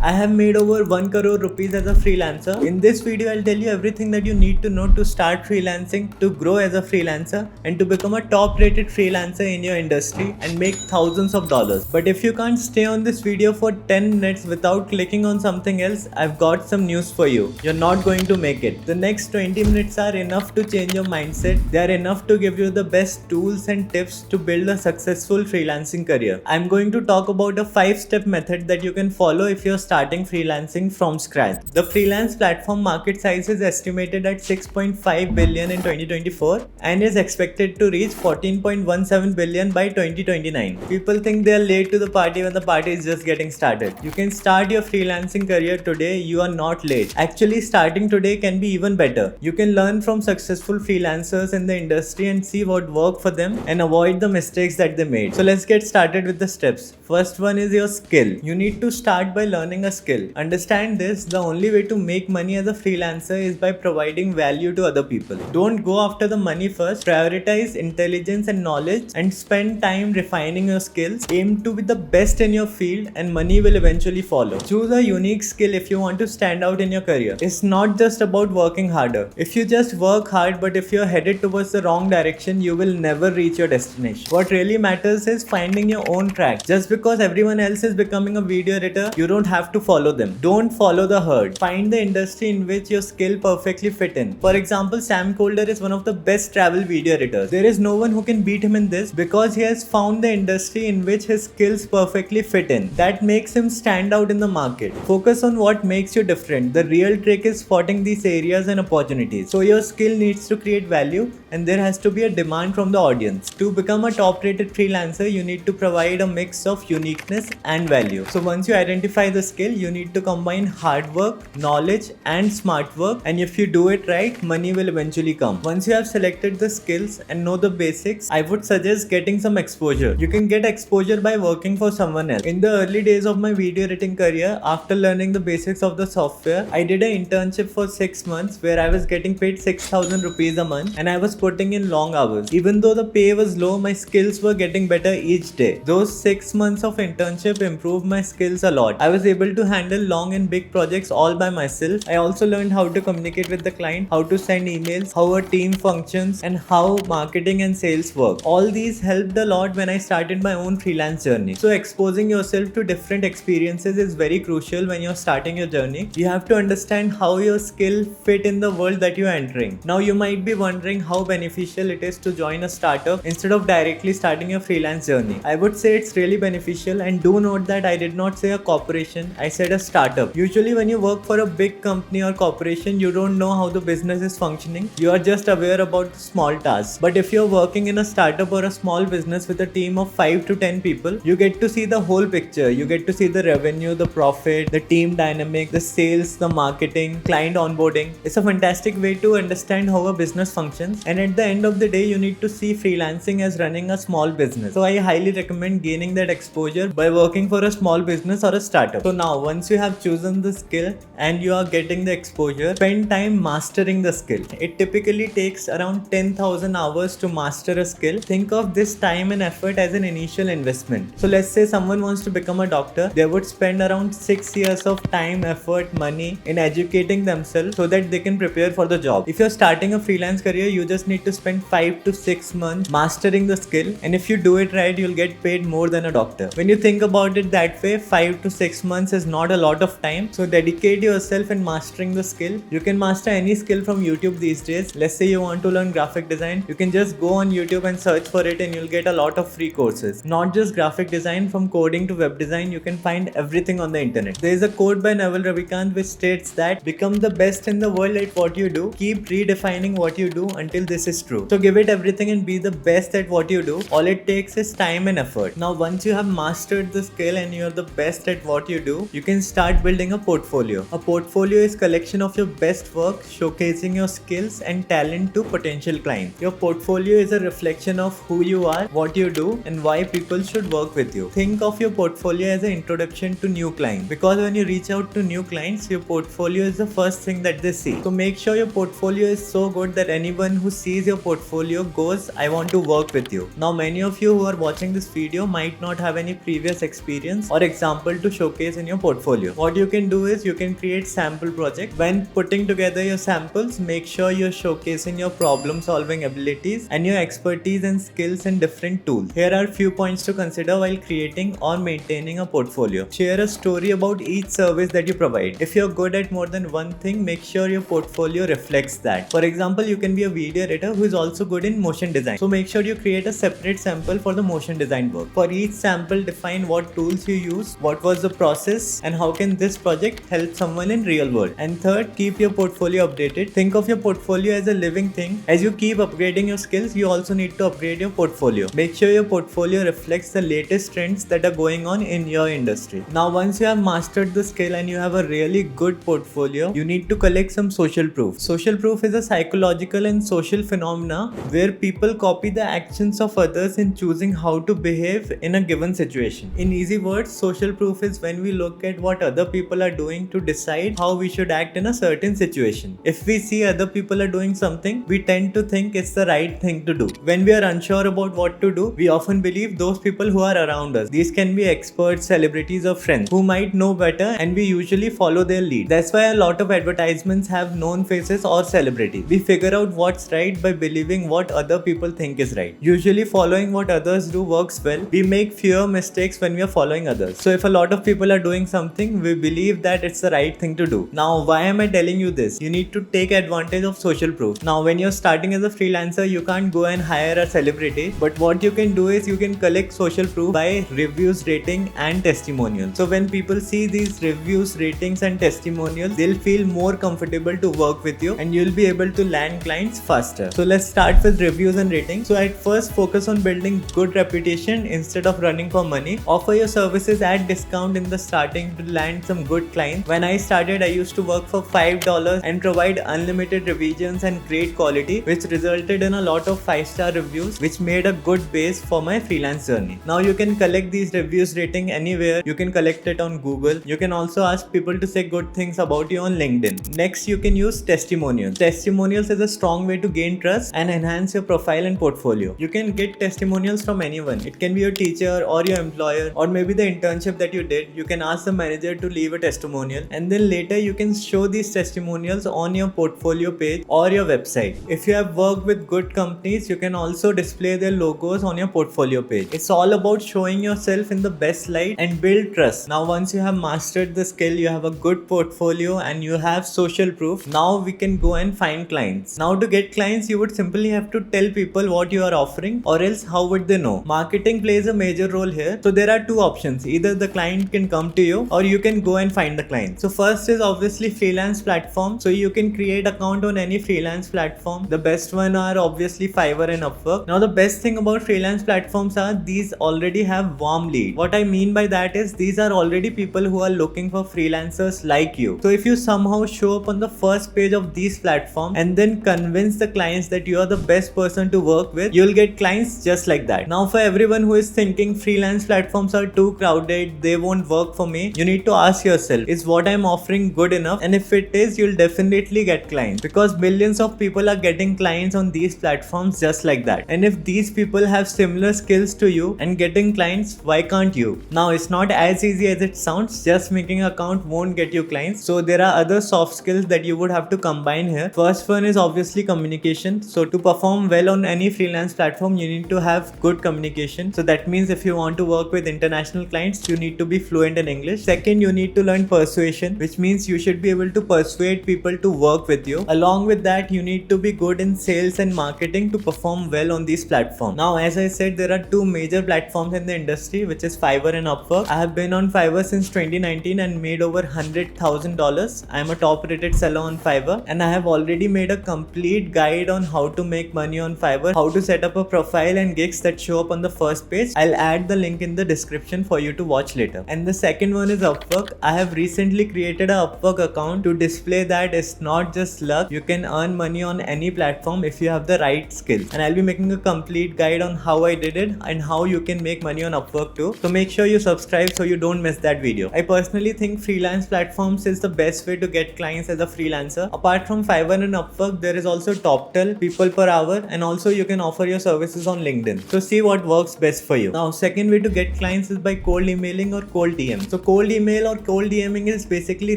I have made over 1 crore rupees as a freelancer. In this video, I'll tell you everything that you need to know to start freelancing, to grow as a freelancer, and to become a top rated freelancer in your industry and make thousands of dollars. But if you can't stay on this video for 10 minutes without clicking on something else, I've got some news for you. You're not going to make it. The next 20 minutes are enough to change your mindset. They are enough to give you the best tools and tips to build a successful freelancing career. I'm going to talk about a 5-step method that you can follow if you're starting freelancing from scratch. The freelance platform market size is estimated at 6.5 billion in 2024 and is expected to reach 14.17 billion by 2029. People think they are late to the party when the party is just getting started. You can start your freelancing career today. You are not late. Actually, starting today can be even better. You can learn from successful freelancers in the industry and see what worked for them and avoid the mistakes that they made. So let's get started with the steps. First one is your skill. You need to start by learning a skill. Understand this, the only way to make money as a freelancer is by providing value to other people. Don't go after the money first. Prioritize intelligence and knowledge and spend time refining your skills. Aim to be the best in your field and money will eventually follow. Choose a unique skill if you want to stand out in your career. It's not just about working harder. If you just work hard but if you're headed towards the wrong direction, you will never reach your destination. What really matters is finding your own track. Just because everyone else is becoming a video editor, you don't have to follow them. Don't follow the herd. Find the industry in which your skill perfectly fit in. For example, Sam Colder is one of the best travel video editors. There is no one who can beat him in this because he has found the industry in which his skills perfectly fit in. That makes him stand out in the market. Focus on what makes you different. The real trick is spotting these areas and opportunities. So your skill needs to create value and there has to be a demand from the audience. To become a top rated freelancer, you need to provide a mix of uniqueness and value. So once you identify the skill, you need to combine hard work, knowledge and smart work, and if you do it right, money will eventually come. Once you have selected the skills and know the basics, I would suggest getting some exposure. You can get exposure by working for someone else. In the early days of my video editing career, after learning the basics of the software, I did an internship for 6 months where I was getting paid 6,000 rupees a month and I was putting in long hours. Even though the pay was low, my skills were getting better each day. Those 6 months of internship improved my skills a lot. I was able to handle long and big projects all by myself. I also learned how to communicate with the client, how to send emails, how a team functions, and how marketing and sales work. All these helped a lot when I started my own freelance journey. So exposing yourself to different experiences is very crucial when you're starting your journey. You have to understand how your skill fit in the world that you're entering. Now you might be wondering how beneficial it is to join a startup instead of directly starting your freelance journey. I would say it's really beneficial, and do note that I did not say a corporation, I said a startup. Usually when you work for a big company or corporation, you don't know how the business is functioning. You are just aware about the small tasks. But if you're working in a startup or a small business with a team of 5 to 10 people, you get to see the whole picture. You get to see the revenue, the profit, the team dynamic, the sales, the marketing, client onboarding. It's a fantastic way to understand how a business functions, and at the end of the day, you need to see freelancing as running a small business. So I highly recommend gaining that exposure by working for a small business or a startup. So now once you have chosen the skill and you are getting the exposure, spend time mastering the skill. It typically takes around 10,000 hours to master a skill. Think of this time and effort as an initial investment. So let's say someone wants to become a doctor. They would spend around 6 years of time, effort, money in educating themselves so that they can prepare for the job. If you're starting a freelance career, you just need to spend 5 to 6 months mastering the skill, and if you do it right, you'll get paid more than a doctor. When you think about it that way, 5 to 6 months is not a lot of time. So dedicate yourself in mastering the skill. You can master any skill from YouTube these days. Let's say you want to learn graphic design. You can just go on YouTube and search for it and you'll get a lot of free courses. Not just graphic design, from coding to web design, you can find everything on the internet. There is a quote by Naval Ravikant which states that become the best in the world at what you do. Keep redefining what you do until this is true. So give it everything and be the best at what you do. All it takes is time and effort. Now once you have mastered the skill and you're the best at what you do, you can start building a portfolio. A portfolio is collection of your best work, showcasing your skills and talent to potential clients. Your portfolio is a reflection of who you are, what you do, and why people should work with you. Think of your portfolio as an introduction to new clients, because when you reach out to new clients, your portfolio is the first thing that they see. So make sure your portfolio is so good that anyone who sees your portfolio goes, I want to work with you. Now many of you who are watching this video might not have any previous experience or example to showcase in your portfolio. What you can do is you can create sample project. When putting together your samples, make sure you're showcasing your problem solving abilities and your expertise and skills in different tools. Here are few points to consider while creating or maintaining a portfolio. Share a story about each service that you provide. If you're good at more than one thing, make sure your portfolio reflects that. For example, you can be a video editor who is also good in motion design. So make sure you create a separate sample for the motion design work. For each sample, define what tools you use, what was the process, and how can this project help someone in real world. And third, keep your portfolio updated. Think of your portfolio as a living thing. As you keep upgrading your skills, you also need to upgrade your portfolio. Make sure your portfolio reflects the latest trends that are going on in your industry. Now, once you have mastered the skill and you have a really good portfolio, you need to collect some social proof. Social proof is a psychological and social phenomena where people copy the actions of others in choosing how to behave in a given situation. In easy words, social proof is when we look at what other people are doing to decide how we should act in a certain situation. If we see other people are doing something, we tend to think it's the right thing to do. When we are unsure about what to do, we often believe those people who are around us. These can be experts, celebrities, or friends who might know better, and we usually follow their lead. That's why a lot of advertisements have known faces or celebrities. We figure out what's right by believing what other people think is right. Usually following what others do works well. We make fewer mistakes when we are following others. So if a lot of people are doing something, we believe that it's the right thing to do. Now, why am I telling you this? You need to take advantage of social proof. Now, when you're starting as a freelancer, you can't go and hire a celebrity, but what you can do is you can collect social proof by reviews, rating, and testimonials. So when people see these reviews, ratings, and testimonials, they'll feel more comfortable to work with you and you'll be able to land clients faster. So let's start with reviews and ratings. So at first, focus on building good reputation instead of running for money. Offer your services at discount in the starting to land some good clients. When I started, I used to work for $5 and provide unlimited revisions and great quality, which resulted in a lot of 5-star reviews, which made a good base for my freelance journey. Now you can collect these reviews rating anywhere. You can collect it on Google. You can also ask people to say good things about you on LinkedIn. Next, you can use testimonials. Testimonials is a strong way to gain trust and enhance your profile and portfolio. You can get testimonials from anyone. It can be your teacher or your employer or maybe the internship that you did. You can ask the manager to leave a testimonial, and then later you can show these testimonials on your portfolio page or your website. If you have worked with good companies, you can also display their logos on your portfolio page. It's all about showing yourself in the best light and build trust. Now once you have mastered the skill, you have a good portfolio and you have social proof, now we can go and find clients. Now to get clients, you would simply have to tell people what you are offering, or else how would they know? Marketing plays a major role here. So there are two options. Either the client can come to you or you can go and find the client. So first is obviously freelance platform. So you can create account on any freelance platform. The best one are obviously Fiverr and Upwork. Now the best thing about freelance platforms are these already have warm lead. What I mean by that is these are already people who are looking for freelancers like you. So if you somehow show up on the first page of these platforms and then convince the clients that you are the best person to work with, you'll get clients just like that. Now for everyone who is thinking freelance platforms are too crowded, they won't work for me, you need to ask yourself, is what I'm offering good enough? And if it is, you'll definitely get clients, because millions of people are getting clients on these platforms just like that. And if these people have similar skills to you and getting clients, why can't you? Now it's not as easy as it sounds. Just making an account won't get you clients. So there are other soft skills that you would have to combine here. First one is obviously communication. So to perform well on any freelance platform, you need to have good communication. So that means if you want to work with international clients, you need to be fluent in English. Second, you need to learn persuasion, which means you should be able to persuade people to work with you. Along with that, you need to be good in sales and marketing to perform well on these platforms. Now, as I said, there are two major platforms in the industry, which is Fiverr and Upwork. I have been on Fiverr since 2019 and made over $100,000. I am a top rated seller on Fiverr, and I have already made a complete guide on how to make money on Fiverr, how to set up a profile and gigs that show up on the first page. I'll add the link in the description for you to watch later. And the second one is Upwork. I have recently created a Upwork account to display that it's not just luck. You can earn money on any platform if you have the right skills. And I'll be making a complete guide on how I did it and how you can make money on Upwork too. So make sure you subscribe so you don't miss that video. I personally think freelance platforms is the best way to get clients as a freelancer. Apart from Fiverr and Upwork, there is also Top total people per hour, and also you can offer your services on LinkedIn. So see what works best for you. Now, second way to get clients is by cold emailing or cold DM. So cold email or cold DMing is basically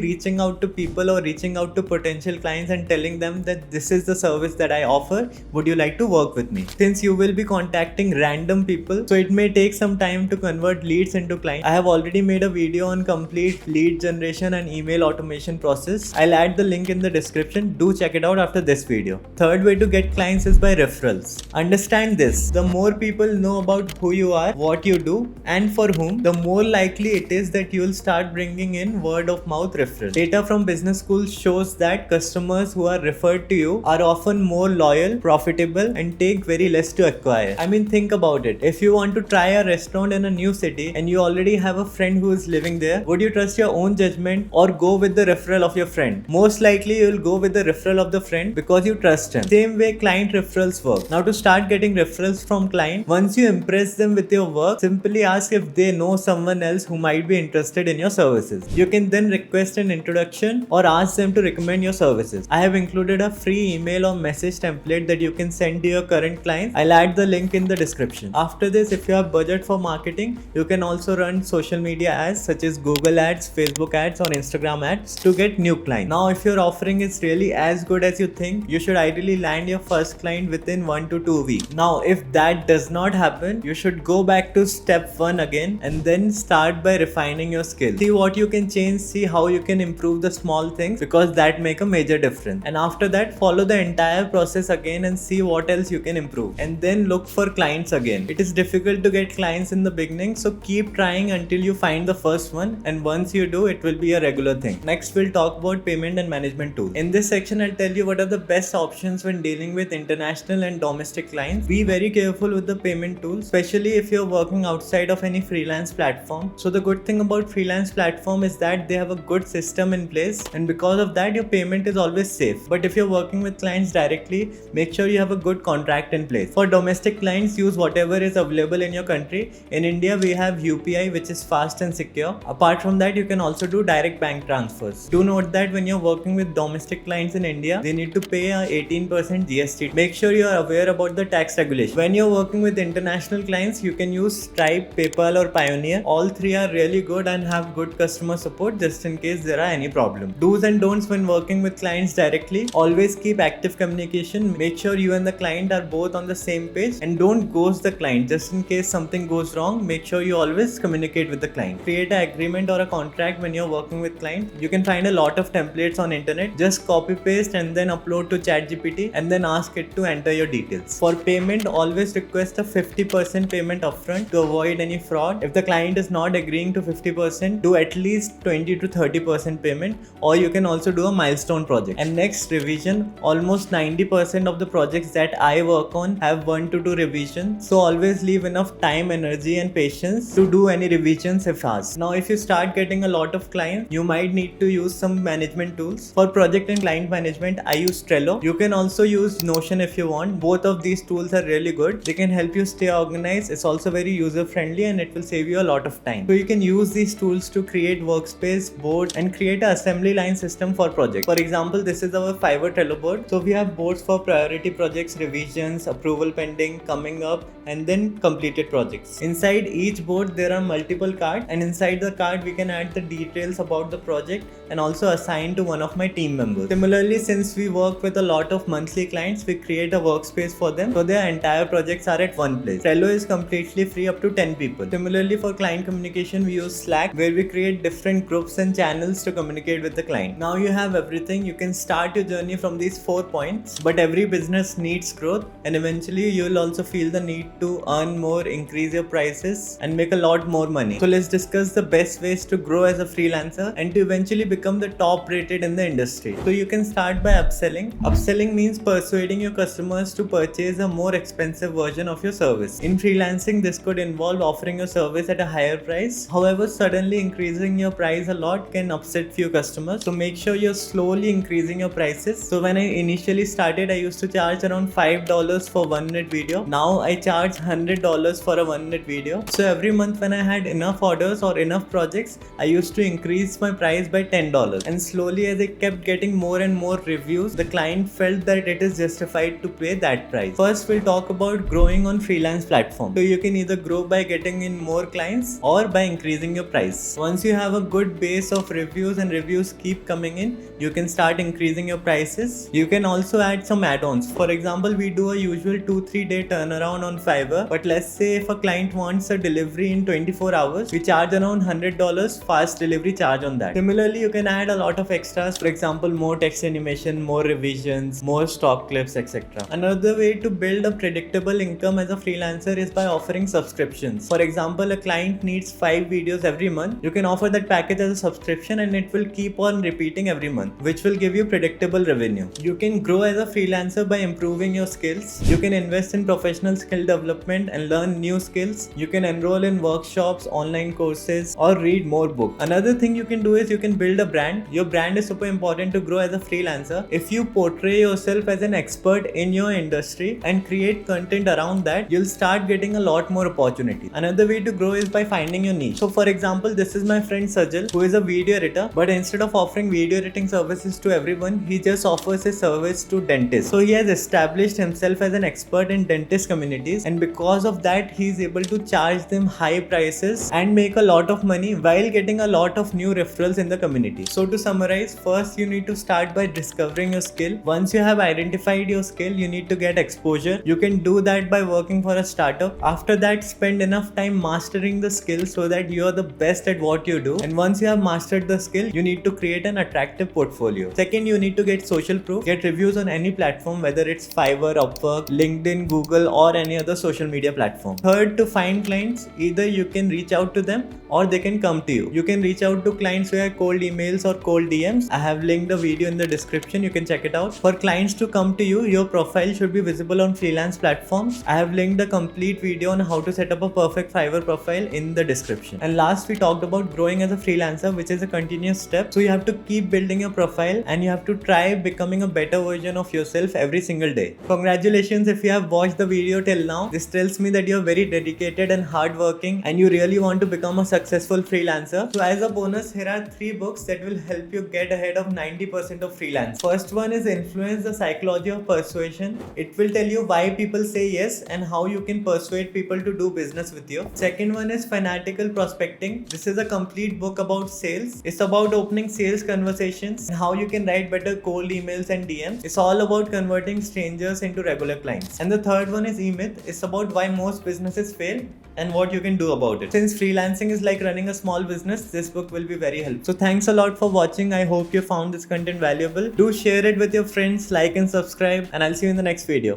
reaching out to people or reaching out to potential clients and telling them that this is the service that I offer. Would you like to work with me? Since you will be contacting random people, so it may take some time to convert leads into clients. I have already made a video on complete lead generation and email automation process. I'll add the link in the description. Do check it out after this video. Third way to get clients is by referrals. Understand this: the more people know about who you are, what you do, and for whom, the more likely it is that you'll start bringing in word of mouth referrals. Data from business schools shows that customers who are referred to you are often more loyal, profitable, and take very less to acquire. I mean, think about it. If you want to try a restaurant in a new city and you already have a friend who is living there, would you trust your own judgment or go with the referral of your friend? Most likely you'll go with the referral of the friend because you trust him. Same way client referrals work. Now, to start getting referrals from client, once you impress them with your work, simply ask if they know someone else who might be interested in your services. You can then request an introduction or ask them to recommend your services. I have included a free email or message template that you can send to your current clients. I'll add the link in the description. After this, if you have budget for marketing, you can also run social media ads such as Google ads, Facebook ads, or Instagram ads to get new clients. Now, if your offering is really as good as you think, you should ideally land your first client within 1 to 2 weeks. Now, if that does not happen, you should go back to step 1 again and then start by refining your skills. See what you can change, see how you can improve the small things, because that make a major difference. And after that, follow the entire process again and see what else you can improve. And then look for clients again. It is difficult to get clients in the beginning, so keep trying until you find the first one, and once you do, it will be a regular thing. Next, we'll talk about payment and management tools. In this section, I'll tell you what are the best options when dealing with international and domestic clients. Be very careful with the payment tools, especially if you're working outside of any freelance platform. So the good thing about freelance platform is that they have a good system in place, and because of that, your payment is always safe. But if you're working with clients directly, make sure you have a good contract in place. For domestic clients, use whatever is available in your country. In India, we have UPI, which is fast and secure. Apart from that, you can also do direct bank transfers. Do note that when you're working with domestic clients in India, they need to pay a 18% GST. Make sure you are aware about the tax regulation. When you're working with international clients, you can use Stripe, PayPal, or Payoneer. All three are really good and have good customer support just in case there are any problem. Do's and don'ts when working with clients directly: always keep active communication. Make sure you and the client are both on the same page, and don't ghost the client. Just in case something goes wrong, make sure you always communicate with the client. Create an agreement or a contract when you're working with client. You can find a lot of templates on internet. Just copy paste and then upload to ChatGPT and then ask it to enter your details. For payment, always request a 50% payment upfront to avoid any fraud. If the client is not agreeing to 50%, do at least 20 to 30% payment, or you can also do a milestone project. And next, revision. Almost 90% of the projects that I work on have 1 to 2 revisions, so always leave enough time, energy, and patience to do any revisions if asked. Now, if you start getting a lot of clients, you might need to use some management tools. For project and client management, I use Trello. You can also use Notion if you want. Both of these tools are really good. They can help you stay organized. It's also very user friendly and it will save you a lot of time. So you can use these tools to create workspace, boards, and create an assembly line system for projects. For example, this is our Fiverr Trello board. So we have boards for priority projects, revisions, approval pending, coming up, and then completed projects. Inside each board, there are multiple cards, and inside the card, we can add the details about the project and also assign to one of my team members. Similarly, since we work with a lot of monthly clients, we create a workspace for them so their entire projects are at one place. Trello is completely free up to 10 people. Similarly, for client communication, we use Slack, where we create different groups and channels to communicate with the client. Now you have everything. You can start your journey from these 4 points, but every business needs growth, and eventually you'll also feel the need to earn more, increase your prices, and make a lot more money. So let's discuss the best ways to grow as a freelancer and to eventually become the top rated in the industry. So you can start by upselling. Upselling means persuading your customers to purchase a more expensive version of your service. In freelancing, this could involve offering your service at a higher price. However, suddenly increasing your price a lot can upset few customers. So make sure you're slowly increasing your prices. So when I initially started, I used to charge around $5 for 1 minute video. Now I charge $100 for a 1 minute video. So every month when I had enough orders or enough projects, I used to increase my price by $10. And slowly, as I kept getting more and more reviews, the client felt that it is justified to pay that price. First, we'll talk about growing on freelance platform. So you can either grow by getting in more clients or by increasing your price. Once you have a good base of reviews and reviews keep coming in, you can start increasing your prices. You can also add some add-ons. For example, we do a usual 2-3 day turnaround on Fiverr, but let's say if a client wants a delivery in 24 hours, we charge around $100 fast delivery charge on that. Similarly, you can add a lot of extras, for example, more text animation, more revisions, more stock clips, etc. Another way to build a predictable income as a freelancer is by offering subscriptions. For example, a client needs 5 videos every month. You can offer that package as a subscription and it will keep on repeating every month, which will give you predictable revenue. You can grow as a freelancer by improving your skills. You can invest in professional skill development and learn new skills. You can enroll in workshops, online courses, or read more books. Another thing you can do is you can build a brand. Your brand is super important to grow as a freelancer. If you portray yourself as an expert in your industry and create content around that, you'll start getting a lot more opportunity. Another way to grow is by finding your niche. So for example, this is my friend Sajal, who is a video editor, but instead of offering video editing services to everyone, he just offers his service to dentists. So he has established himself as an expert in dentist communities, and because of that, he is able to charge them high prices and make a lot of money while getting a lot of new referrals in the community. So to summarize, first you need to start by discovering your skill. Once you have identified your skill, you need to get exposure. You can do that by working for a startup. After that, spend enough time mastering the skill so that you are the best at what you do. And once you have mastered the skill, you need to create an attractive portfolio. Second, you need to get social proof. Get reviews on any platform, whether it's Fiverr, Upwork, LinkedIn, Google, or any other social media platform. Third, to find clients, either you can reach out to them or they can come to you. You can reach out to clients via cold emails or cold DMs. I have linked a video in the description, you can check it out. For clients to come to you, your profile should be visible on freelance platforms. I have linked a complete video on how to set up a perfect Fiverr profile in the description. And last, we talked about growing as a freelancer, which is a continuous step. So you have to keep building your profile and you have to try becoming a better version of yourself every single day. Congratulations if you have watched the video till now. This tells me that you're very dedicated and hardworking and you really want to become a successful freelancer. So as a bonus, here are 3 books that will help you get ahead of 90% of freelance. First one is Influence: The Psychology of Persuasion. It will tell you why people say yes and how you can persuade people to do business with you. Second one is Fanatical Prospecting. This is a complete book about sales. It's about opening sales conversations and how you can write better cold emails and DMs. It's all about converting strangers into regular clients. And the third one is E-Myth. It's about why most businesses fail and what you can do about it. Since freelancing is like running a small business, this book will be very helpful. So thanks a lot for watching. I hope you found this content valuable. Do share it with your friends, like and subscribe, and I'll see you in the next video.